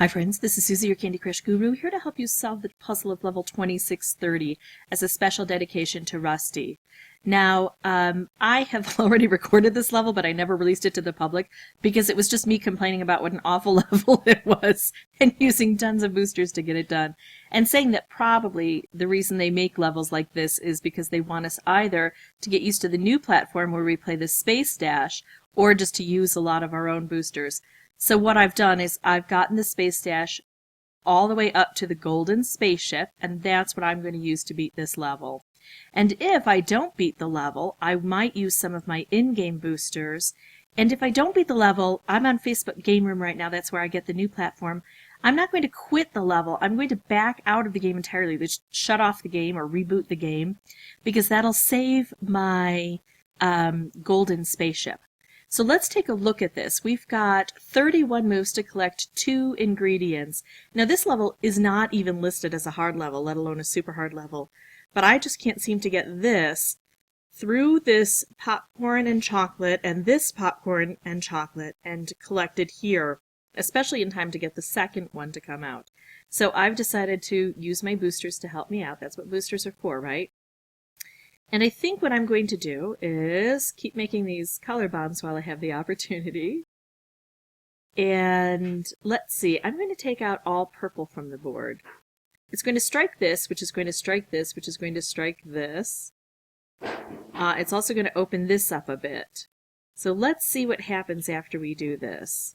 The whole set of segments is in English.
Hi friends, this is Susie, your Candy Crush Guru, here to help you solve the puzzle of level 2630 as a special dedication to Rusty. Now, I have already recorded this level, but I never released it to the public because it was just me complaining about what an awful level it was and using tons of boosters to get it done. And saying that probably the reason they make levels like this is because they want us either to get used to the new platform where we play the Space Dash or just to use a lot of our own boosters. So what I've done is I've gotten the Space Dash all the way up to the golden spaceship, and that's what I'm going to use to beat this level. And if I don't beat the level, I might use some of my in-game boosters. And if I don't beat the level, I'm on Facebook Game Room right now, that's where I get the new platform. I'm not going to quit the level, I'm going to back out of the game entirely, just shut off the game or reboot the game, because that'll save my golden spaceship. So let's take a look at this. We've got 31 moves to collect 2 ingredients. Now this level is not even listed as a hard level, let alone a super hard level. But I just can't seem to get this through this popcorn and chocolate and this popcorn and chocolate and collect it here, especially in time to get the second one to come out. So I've decided to use my boosters to help me out. That's what boosters are for, right? And I think what I'm going to do is keep making these color bombs while I have the opportunity. And let's see, I'm going to take out all purple from the board. It's going to strike this, which is going to strike this, which is going to strike this. It's also going to open this up a bit. So let's see what happens after we do this.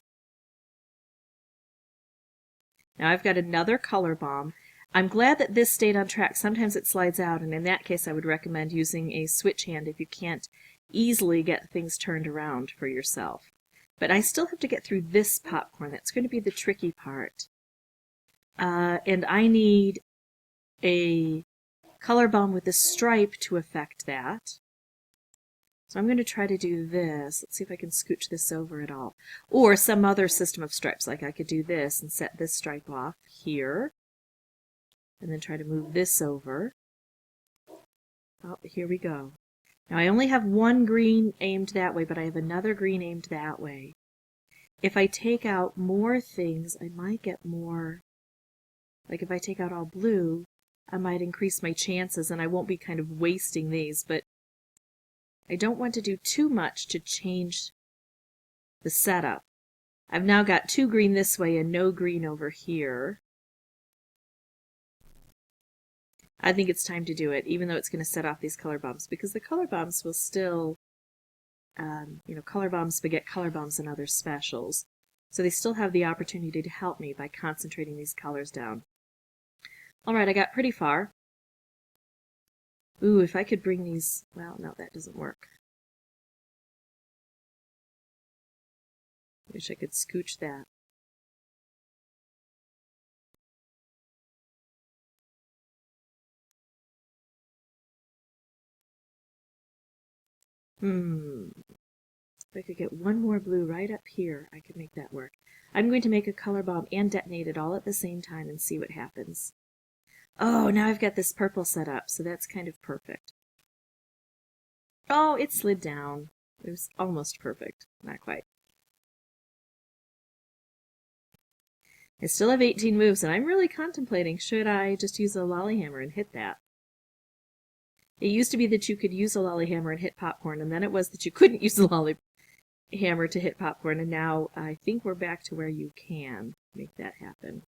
Now I've got another color bomb. I'm glad that this stayed on track. Sometimes it slides out, and in that case I would recommend using a switch hand if you can't easily get things turned around for yourself. But I still have to get through this popcorn. That's going to be the tricky part. And I need a color bomb with a stripe to affect that. So I'm going to try to do this. Let's see if I can scooch this over at all. Or some other system of stripes, like I could do this and set this stripe off here. And then try to move this over. Oh, here we go. Now I only have one green aimed that way, but I have another green aimed that way. If I take out more things, I might get more. Like if I take out all blue, I might increase my chances and I won't be kind of wasting these, but I don't want to do too much to change the setup. I've now got 2 green this way and no green over here. I think it's time to do it, even though it's going to set off these color bombs, because the color bombs will still, color bombs beget color bombs and other specials. So they still have the opportunity to help me by concentrating these colors down. Alright, I got pretty far. Ooh, if I could bring these, well, no, that doesn't work. Wish I could scooch that. If I could get one more blue right up here, I could make that work. I'm going to make a color bomb and detonate it all at the same time and see what happens. Oh, now I've got this purple set up, so that's kind of perfect. Oh, it slid down. It was almost perfect. Not quite. I still have 18 moves, and I'm really contemplating, should I just use a lollyhammer and hit that? It used to be that you could use a lollyhammer and hit popcorn, and then it was that you couldn't use a lollyhammer to hit popcorn, and now I think we're back to where you can make that happen.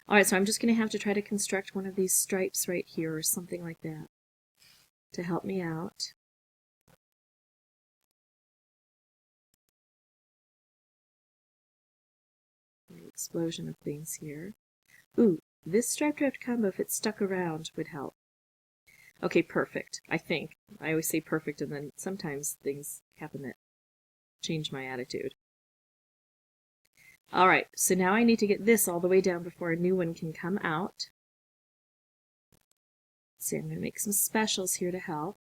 Alright, so I'm just going to have to try to construct one of these stripes right here, or something like that, to help me out. An explosion of things here. Ooh, this stripe-drift combo, if it stuck around, would help. Okay, perfect, I think. I always say perfect, and then sometimes things happen that change my attitude. Alright, so now I need to get this all the way down before a new one can come out. Let's see, I'm going to make some specials here to help.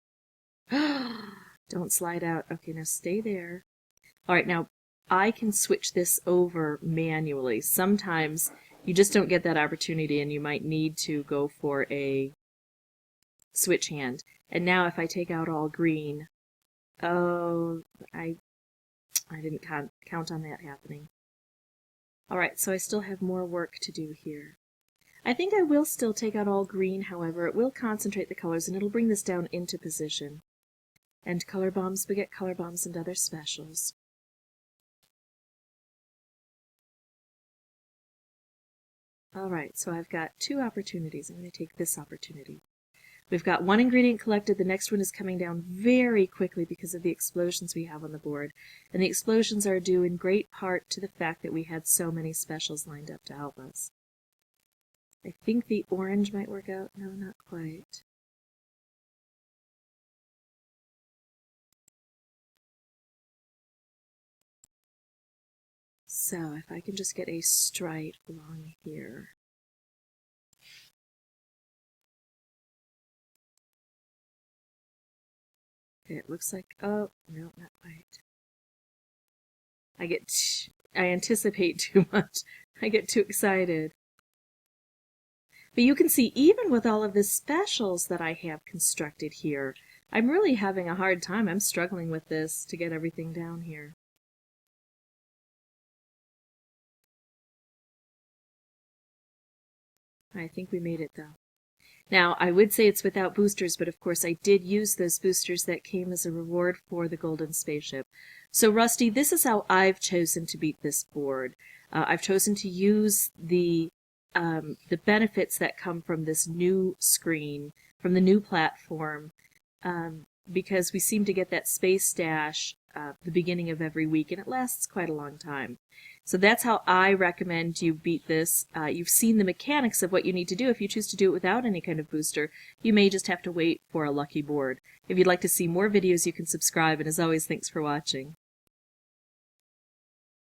Don't slide out. Okay, now stay there. Alright, now I can switch this over manually. Sometimes you just don't get that opportunity and you might need to go for a switch hand. And now if I take out all green, oh, I didn't count on that happening. Alright, so I still have more work to do here. I think I will still take out all green, however. It will concentrate the colors, and it'll bring this down into position. And color bombs beget color bombs and other specials. Alright, so I've got two opportunities. I'm going to take this opportunity. We've got one ingredient collected. The next one is coming down very quickly because of the explosions we have on the board. And the explosions are due in great part to the fact that we had so many specials lined up to help us. I think the orange might work out. No, not quite. So if I can just get a stripe along here. Okay, it looks like, oh, no, not quite. I anticipate too much. I get too excited. But you can see, even with all of the specials that I have constructed here, I'm really having a hard time. I'm struggling with this to get everything down here. I think we made it, though. Now, I would say it's without boosters, but of course I did use those boosters that came as a reward for the golden spaceship. So, Rusty, this is how I've chosen to beat this board. I've chosen to use the benefits that come from this new screen, from the new platform, because we seem to get that space dash the beginning of every week, and it lasts quite a long time. So that's how I recommend you beat this. You've seen the mechanics of what you need to do. If you choose to do it without any kind of booster, you may just have to wait for a lucky board. If you'd like to see more videos, you can subscribe, and as always, thanks for watching.